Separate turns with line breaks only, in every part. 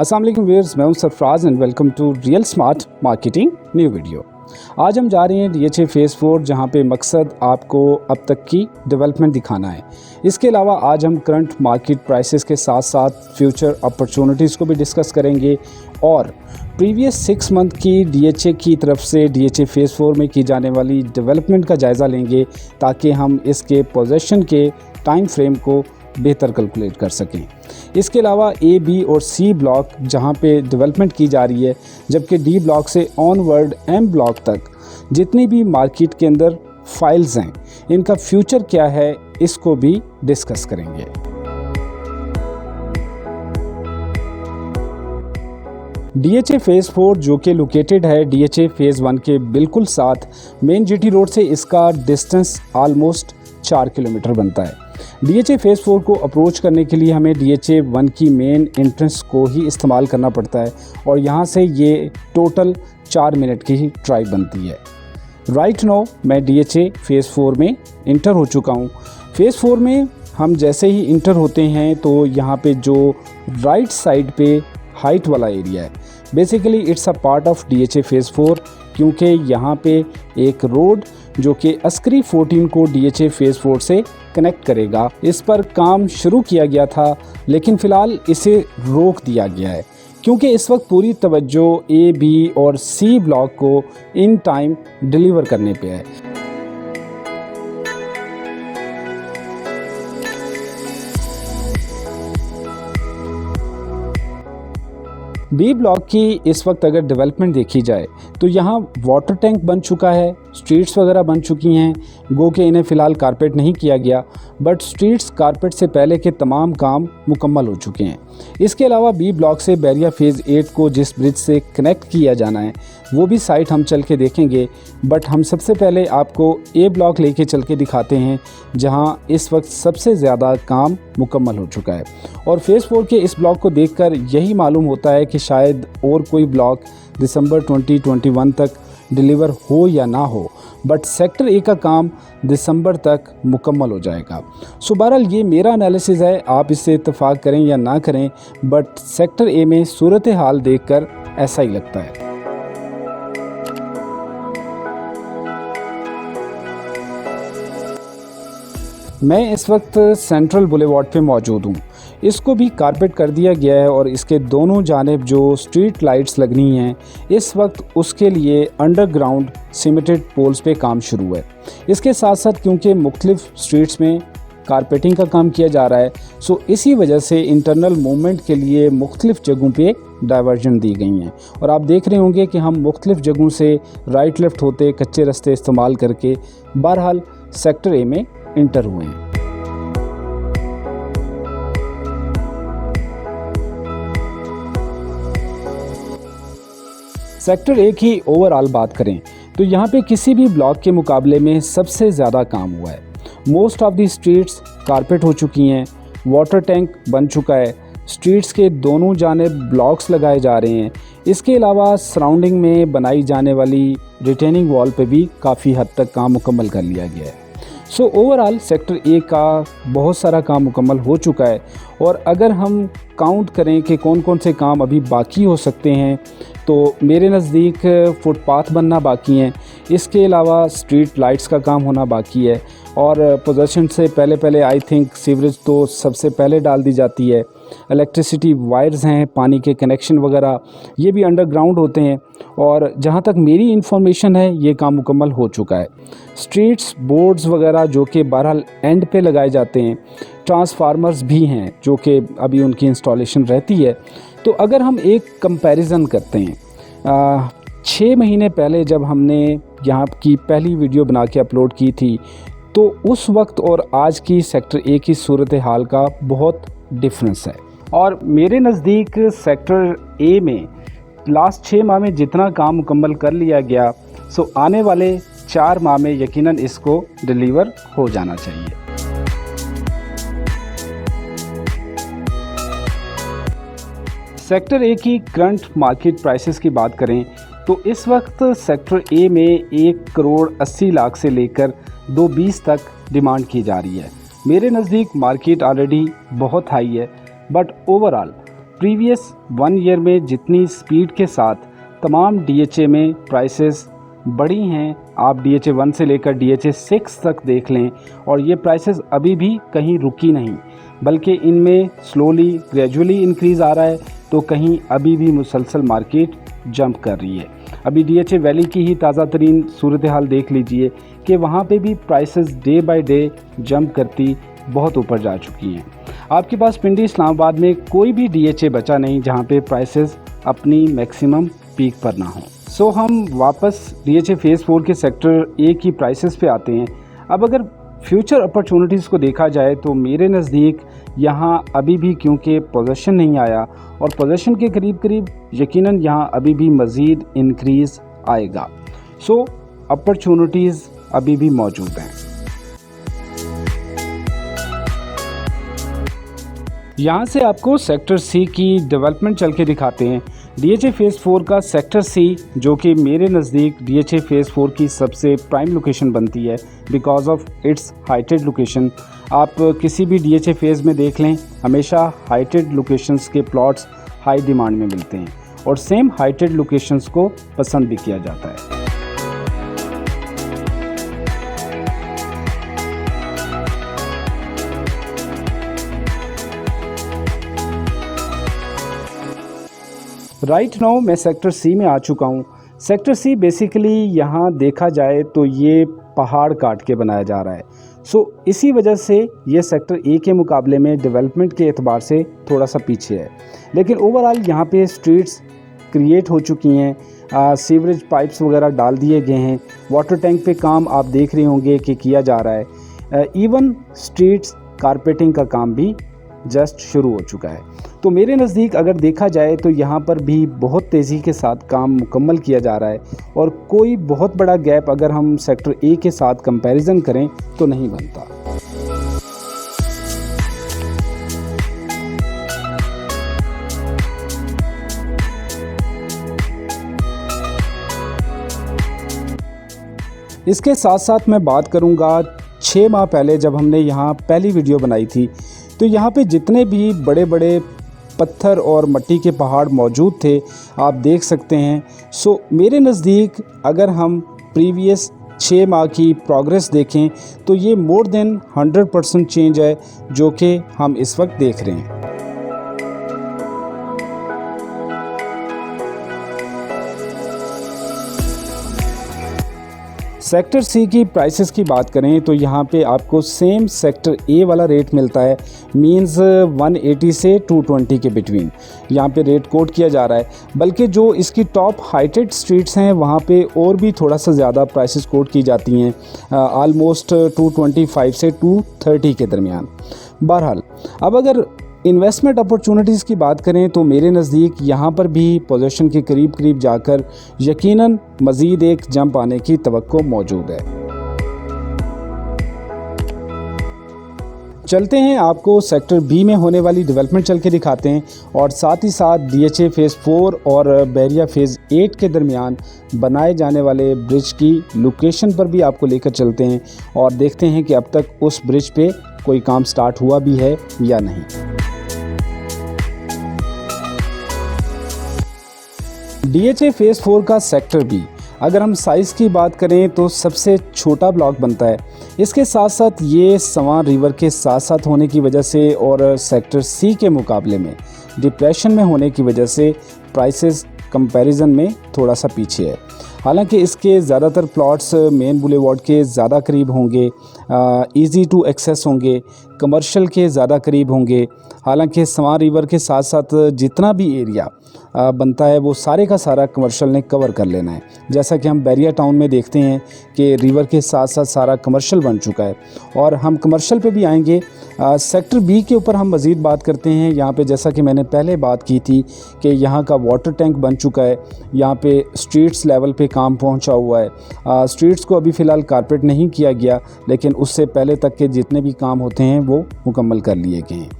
अस्सलाम वालेकुम व्यूअर्स, मैं हूं Sarfaraz and welcome to Real Smart Marketing new video. आज हम जा रहे हैं DHA फेज़ 4, जहां पे मकसद आपको अब तक की डेवलपमेंट दिखाना है। इसके अलावा आज हम करंट मार्केट प्राइसेस के साथ साथ फ्यूचर अपॉर्चुनिटीज़ को भी डिस्कस करेंगे और प्रीवियस 6 मंथ की DHA की तरफ से DHA फेज़ 4 में की जाने वाली डेवलपमेंट का जायज़ा लेंगे, ताकि हम इसके पोजीशन के टाइम फ्रेम को बेहतर कैलकुलेट कर सकें। इसके अलावा A, B और C ब्लॉक जहां पे डेवलपमेंट की जा रही है, जबकि D ब्लॉक से ऑनवर्ड M ब्लॉक तक जितनी भी मार्केट के अंदर फाइल्स हैं, इनका फ्यूचर क्या है, इसको भी डिस्कस करेंगे। DHA फेज़ 4 जो कि लोकेटेड है DHA फेज़ 1 के बिल्कुल साथ मेन GT रोड से, इसका डिस्टेंस आलमोस्ट 4 किलोमीटर बनता है। DHA फेज़ 4 को अप्रोच करने के लिए हमें DHA 1 की मेन एंट्रेंस को ही इस्तेमाल करना पड़ता है और यहाँ से ये टोटल 4 मिनट की ही ड्राइव बनती है। राइट नाउ मैं DHA फेज़ 4 में इंटर हो चुका हूँ। फेज़ 4 में हम जैसे ही इंटर होते हैं तो यहाँ पे जो राइट साइड पे हाइट वाला एरिया है, basically it's a part of DHA phase 4, क्योंकि यहाँ पे एक रोड जो कि अस्करी 14 को DHA फेज़ 4 से कनेक्ट करेगा, इस पर काम शुरू किया गया था, लेकिन फ़िलहाल इसे रोक दिया गया है क्योंकि इस वक्त पूरी तवज्जो A, B और C ब्लॉक को इन टाइम डिलीवर करने पे है। B ब्लॉक की इस वक्त अगर डेवलपमेंट देखी जाए तो यहाँ वाटर टैंक बन चुका है, स्ट्रीट्स वगैरह बन चुकी हैं, गो के इन्हें फ़िलहाल कारपेट नहीं किया गया, बट स्ट्रीट्स कारपेट से पहले के तमाम काम मुकम्मल हो चुके हैं। इसके अलावा B ब्लॉक से बैरिया फेज़ 8 को जिस ब्रिज से कनेक्ट किया जाना है, वो भी साइट हम चल के देखेंगे, बट हम सबसे पहले आपको A ब्लॉक लेके चल के दिखाते हैं, जहां इस वक्त सबसे ज़्यादा काम मुकम्मल हो चुका है। और फेज़ 4 के इस ब्लॉक को देखकर यही मालूम होता है कि शायद और कोई ब्लॉक दिसंबर 2021 तक डिलीवर हो या ना हो, बट सेक्टर A का काम दिसंबर तक मुकम्मल हो जाएगा। सो बहरहाल ये मेरा एनालिसिस है, आप इससे इत्तेफाक करें या ना करें, बट सेक्टर A में सूरत हाल देखकर ऐसा ही लगता है। मैं इस वक्त सेंट्रल बुलेवार्ड पे मौजूद हूँ। इसको भी कारपेट कर दिया गया है और इसके दोनों जानिब जो स्ट्रीट लाइट्स लगनी हैं, इस वक्त उसके लिए अंडरग्राउंड सीमेंटेड पोल्स पे काम शुरू है। इसके साथ साथ क्योंकि मुख्तलिफ स्ट्रीट्स में कारपेटिंग का काम किया जा रहा है, सो इसी वजह से इंटरनल मूवमेंट के लिए मुख्तलिफ जगहों पे डाइवर्जन दी गई हैं और आप देख रहे होंगे कि हम मुख्तलिफ जगहों से राइट लेफ़्ट होते कच्चे रास्ते इस्तेमाल करके बहरहाल सेक्टर A में इंटर हुए हैं। सेक्टर A की ओवरऑल बात करें तो यहाँ पे किसी भी ब्लॉक के मुकाबले में सबसे ज़्यादा काम हुआ है। Most of the streets carpet हो चुकी हैं, वाटर टैंक बन चुका है, स्ट्रीट्स के दोनों जानिब ब्लॉक्स लगाए जा रहे हैं। इसके अलावा सराउंडिंग में बनाई जाने वाली रिटेनिंग वॉल पे भी काफ़ी हद तक काम मुकम्मल कर लिया गया है। सो ओवरऑल सेक्टर A का बहुत सारा काम मुकम्मल हो चुका है और अगर हम काउंट करें कि कौन कौन से काम अभी बाकी हो सकते हैं, तो मेरे नज़दीक फुटपाथ बनना बाकी हैं, इसके अलावा स्ट्रीट लाइट्स का काम होना बाकी है और पोजीशन से पहले आई थिंक सीवरेज तो सबसे पहले डाल दी जाती है। इलेक्ट्रिसिटी वायर्स हैं, पानी के कनेक्शन वगैरह ये भी अंडरग्राउंड होते हैं और जहाँ तक मेरी इन्फॉर्मेशन है ये काम मुकम्मल हो चुका है। स्ट्रीट्स बोर्ड्स वगैरह जो कि बहरहाल एंड पे लगाए जाते हैं, ट्रांसफार्मर्स भी हैं जो कि अभी उनकी इंस्टॉलेशन रहती है। तो अगर हम एक कंपैरिजन करते हैं, 6 महीने पहले जब हमने यहाँ की पहली वीडियो बना के अपलोड की थी, तो उस वक्त और आज की सेक्टर A की सूरत हाल का बहुत डिफरेंस है और मेरे नज़दीक सेक्टर A में लास्ट 6 माह में जितना काम मुकम्मल कर लिया गया, सो आने वाले 4 माह में यकीनन इसको डिलीवर हो जाना चाहिए। सेक्टर A की करंट मार्केट प्राइसेस की बात करें तो इस वक्त सेक्टर A में 1 करोड़ 80 लाख से लेकर 220 तक डिमांड की जा रही है। मेरे नज़दीक मार्केट ऑलरेडी बहुत हाई है, बट ओवरऑल प्रीवियस 1 ईयर में जितनी स्पीड के साथ तमाम DHA में प्राइसेस बढ़ी हैं, आप DHA 1 से लेकर DHA 6 तक देख लें, और ये प्राइसेस अभी भी कहीं रुकी नहीं, बल्कि इनमें स्लोली ग्रेजुअली इंक्रीज़ आ रहा है, तो कहीं अभी भी मुसलसल मार्केट जंप कर रही है। अभी DHA वैली की ही ताज़ा तरीन सूरत हाल देख लीजिए कि वहाँ पे भी prices day by day jump करती बहुत ऊपर जा चुकी हैं। आपके पास पिंडी इस्लामाबाद में कोई भी DHA बचा नहीं जहाँ पे प्राइसेस अपनी मैक्सिमम पीक पर ना हो। सो हम वापस DHA फेज़ 4 के सेक्टर ए की प्राइसेस पे आते हैं। अब अगर फ्यूचर अपॉर्चुनिटीज़ को देखा जाए तो मेरे नज़दीक यहाँ अभी भी, क्योंकि पोजीशन नहीं आया और पोजीशन के करीब करीब यकीनन यहाँ अभी भी मज़ीद इंक्रीज़ आएगा। सो अपॉर्चुनिटीज़ अभी भी मौजूद हैं। यहाँ से आपको सेक्टर सी की डेवलपमेंट चल के दिखाते हैं। DHA फेज़ 4 का सेक्टर सी, जो कि मेरे नज़दीक DHA फेज़ 4 की सबसे प्राइम लोकेशन बनती है because of its heighted location. आप किसी भी DHA फेज़ में देख लें, हमेशा हाइटेड लोकेशंस के प्लॉट्स हाई डिमांड में मिलते हैं और सेम हाइटेड लोकेशंस को पसंद भी किया जाता है। राइट नाउ मैं सेक्टर सी में आ चुका हूँ। सेक्टर सी बेसिकली यहाँ देखा जाए तो ये पहाड़ काट के बनाया जा रहा है। सो इसी वजह से ये सेक्टर ए के मुकाबले में डेवलपमेंट के एतबार से थोड़ा सा पीछे है, लेकिन ओवरऑल यहाँ पे स्ट्रीट्स क्रिएट हो चुकी हैं, सीवरेज पाइप्स वगैरह डाल दिए गए हैं, वाटर टैंक पे काम आप देख रहे होंगे कि किया जा रहा है। इवन स्ट्रीट्स कारपेटिंग का काम भी जस्ट शुरू हो चुका है। तो मेरे नज़दीक अगर देखा जाए तो यहाँ पर भी बहुत तेज़ी के साथ काम मुकम्मल किया जा रहा है और कोई बहुत बड़ा गैप अगर हम सेक्टर ए के साथ कंपैरिजन करें तो नहीं बनता। इसके साथ साथ मैं बात करूँगा 6 माह पहले जब हमने यहाँ पहली वीडियो बनाई थी, तो यहाँ पे जितने भी बड़े बड़े पत्थर और मिट्टी के पहाड़ मौजूद थे आप देख सकते हैं। सो मेरे नज़दीक अगर हम प्रीवियस 6 माह की प्रोग्रेस देखें तो ये मोर देन 100% चेंज है जो कि हम इस वक्त देख रहे हैं। सेक्टर सी की प्राइसेस की बात करें तो यहाँ पे आपको सेम सेक्टर ए वाला रेट मिलता है, मींस 180 से 220 के बिटवीन यहाँ पे रेट कोट किया जा रहा है। बल्कि जो इसकी टॉप हाइटेड स्ट्रीट्स हैं वहाँ पे और भी थोड़ा सा ज़्यादा प्राइसेस कोट की जाती हैं, आलमोस्ट 225 से 230 के दरमियान। बहरहाल अब अगर इन्वेस्टमेंट अपॉर्चुनिटीज़ की बात करें तो मेरे नज़दीक यहाँ पर भी पोजीशन के करीब करीब जाकर यकीनन मज़ीद एक जंप आने की तवक्को मौजूद है। चलते हैं आपको सेक्टर बी में होने वाली डेवलपमेंट चल के दिखाते हैं और साथ ही साथ DHA फेज़ 4 और बैरिया फेज़ 8 के दरमियान बनाए जाने वाले ब्रिज की लोकेशन पर भी आपको लेकर चलते हैं और देखते हैं कि अब तक उस ब्रिज पे कोई काम स्टार्ट हुआ भी है या नहीं। DHA फेज़ 4 का सेक्टर बी अगर हम साइज़ की बात करें तो सबसे छोटा ब्लॉक बनता है। इसके साथ साथ ये सवां रिवर के साथ साथ होने की वजह से और सेक्टर सी के मुकाबले में डिप्रेशन में होने की वजह से प्राइसेस कंपैरिजन में थोड़ा सा पीछे है। हालांकि इसके ज़्यादातर प्लॉट्स मेन बुलेवार्ड के ज़्यादा करीब होंगे, इजी टू एक्सेस होंगे, कमर्शियल के ज़्यादा करीब होंगे। हालांकि सवां रिवर के साथ साथ जितना भी एरिया बनता है वो सारे का सारा कमर्शियल ने कवर कर लेना है। जैसा कि हम बैरिया टाउन में देखते हैं कि रिवर के साथ साथ सारा कमर्शियल बन चुका है और हम कमर्शियल पे भी आएंगे। सेक्टर बी के ऊपर हम मज़ीद बात करते हैं। यहाँ पे जैसा कि मैंने पहले बात की थी कि यहाँ का वाटर टैंक बन चुका है, यहाँ पे स्ट्रीट्स लेवल पे काम पहुँचा हुआ है। स्ट्रीट्स को अभी फ़िलहाल कारपेट नहीं किया गया, लेकिन उससे पहले तक के जितने भी काम होते हैं वो मुकम्मल कर लिए गए हैं।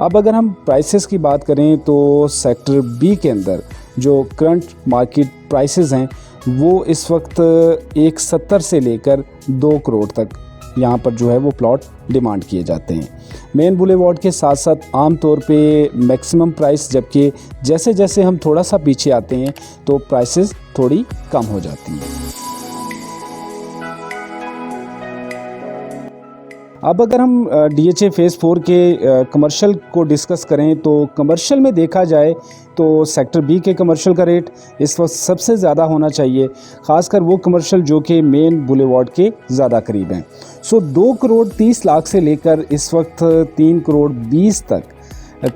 अब अगर हम प्राइसेस की बात करें तो सेक्टर बी के अंदर जो करंट मार्केट प्राइसेस हैं वो इस वक्त 170 से लेकर 2 करोड़ तक यहाँ पर जो है वो प्लॉट डिमांड किए जाते हैं। मेन बुलेवार्ड के साथ साथ आम तौर पे मैक्सिमम प्राइस, जबकि जैसे जैसे हम थोड़ा सा पीछे आते हैं तो प्राइसेस थोड़ी कम हो जाती हैं। अब अगर हम DHA फेज़ 4 के कमर्शियल को डिस्कस करें तो कमर्शियल में देखा जाए तो सेक्टर बी के कमर्शियल का रेट इस वक्त सबसे ज़्यादा होना चाहिए, ख़ासकर वो कमर्शियल जो कि मेन बुलेवार्ड के ज़्यादा करीब हैं। सो 2 करोड़ 30 लाख से लेकर इस वक्त 3 करोड़ 20 तक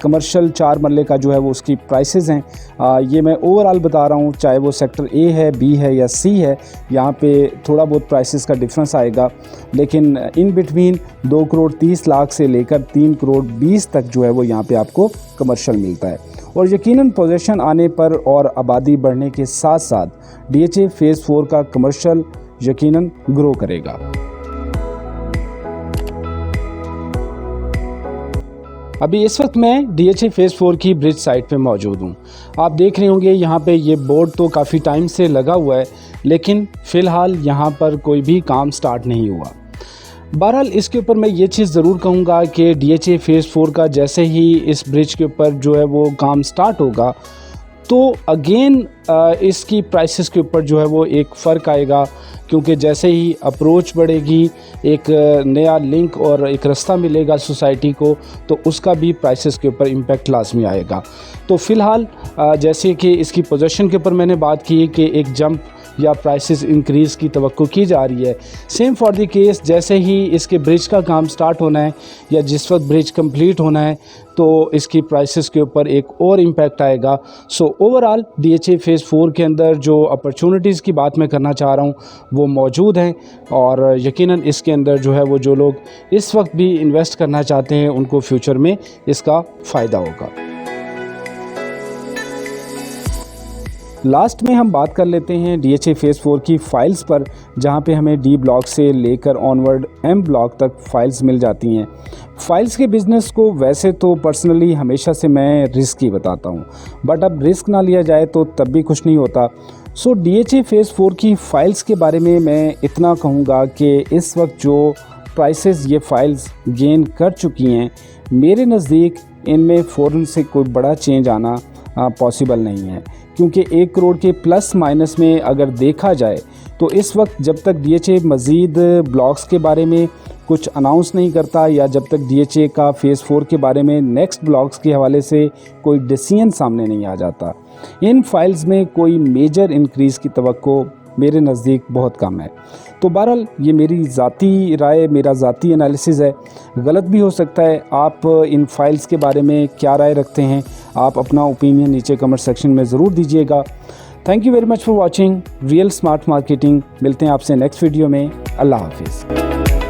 कमर्शियल 4 मरले का जो है वो उसकी प्राइसेस हैं। ये मैं ओवरऑल बता रहा हूँ, चाहे वो सेक्टर ए है, बी है या सी है, यहाँ पे थोड़ा बहुत प्राइसेस का डिफरेंस आएगा, लेकिन इन बिटवीन 2 करोड़ 30 लाख से लेकर 3 करोड़ 20 तक जो है वो यहाँ पे आपको कमर्शियल मिलता है। और यकीनन पोजीशन आने पर और आबादी बढ़ने के साथ साथ DHA फेज़ 4 का कमर्शियल यकीनन ग्रो करेगा। अभी इस वक्त मैं DHA फेज़ 4 की ब्रिज साइट पे मौजूद हूँ। आप देख रहे होंगे यहाँ पे ये बोर्ड तो काफ़ी टाइम से लगा हुआ है, लेकिन फ़िलहाल यहाँ पर कोई भी काम स्टार्ट नहीं हुआ। बहरहाल इसके ऊपर मैं ये चीज़ ज़रूर कहूँगा कि DHA फेज़ 4 का जैसे ही इस ब्रिज के ऊपर जो है वो काम स्टार्ट होगा तो अगेन इसकी प्राइसेस के ऊपर जो है वो एक फ़र्क आएगा, क्योंकि जैसे ही अप्रोच बढ़ेगी, एक नया लिंक और एक रास्ता मिलेगा सोसाइटी को, तो उसका भी प्राइसेस के ऊपर इम्पैक्ट लाजमी आएगा। तो फ़िलहाल जैसे कि इसकी पोजीशन के ऊपर मैंने बात की कि एक जंप या प्राइसेस इंक्रीज़ की तवक्को की जा रही है, सेम फॉर द केस जैसे ही इसके ब्रिज का काम स्टार्ट होना है या जिस वक्त ब्रिज कंप्लीट होना है तो इसकी प्राइसेस के ऊपर एक और इम्पैक्ट आएगा। सो ओवरऑल DHA फेज़ 4 के अंदर जो अपॉर्चुनिटीज़ की बात मैं करना चाह रहा हूँ वो मौजूद हैं, और यकीनन इसके अंदर जो है वो जो लोग इस वक्त भी इन्वेस्ट करना चाहते हैं उनको फ्यूचर में इसका फ़ायदा होगा। लास्ट में हम बात कर लेते हैं DHA फेज़ 4 की फ़ाइल्स पर, जहां पे हमें D ब्लॉक से लेकर ऑनवर्ड M ब्लॉक तक फ़ाइल्स मिल जाती हैं। फ़ाइल्स के बिज़नेस को वैसे तो पर्सनली हमेशा से मैं रिस्क ही बताता हूं, बट अब रिस्क ना लिया जाए तो तब भी कुछ नहीं होता। सो DHA फेज़ 4 की फ़ाइल्स के बारे में मैं इतना कहूँगा कि इस वक्त जो प्राइसेस ये फ़ाइल्स गेन कर चुकी हैं, मेरे नज़दीक इनमें फ़ौरन से कोई बड़ा चेंज आना पॉसिबल नहीं है, क्योंकि 1 करोड़ के प्लस माइनस में अगर देखा जाए तो इस वक्त जब तक DHA मज़ीद ब्लॉक्स के बारे में कुछ अनाउंस नहीं करता या जब तक DHA का फेज़ 4 के बारे में नेक्स्ट ब्लॉक्स के हवाले से कोई डिसीजन सामने नहीं आ जाता, इन फाइल्स में कोई मेजर इंक्रीज़ की तवक्को मेरे नज़दीक बहुत कम है। तो बहरहाल ये मेरी ज़ाती राय, मेरा ज़ाती एनालिसिस है, गलत भी हो सकता है। आप इन फाइल्स के बारे में क्या राय रखते हैं, आप अपना ओपिनियन नीचे कमेंट सेक्शन में ज़रूर दीजिएगा। Thank you very much for watching real Smart marketing. मिलते हैं आपसे नेक्स्ट वीडियो में। अल्लाह हाफिज़।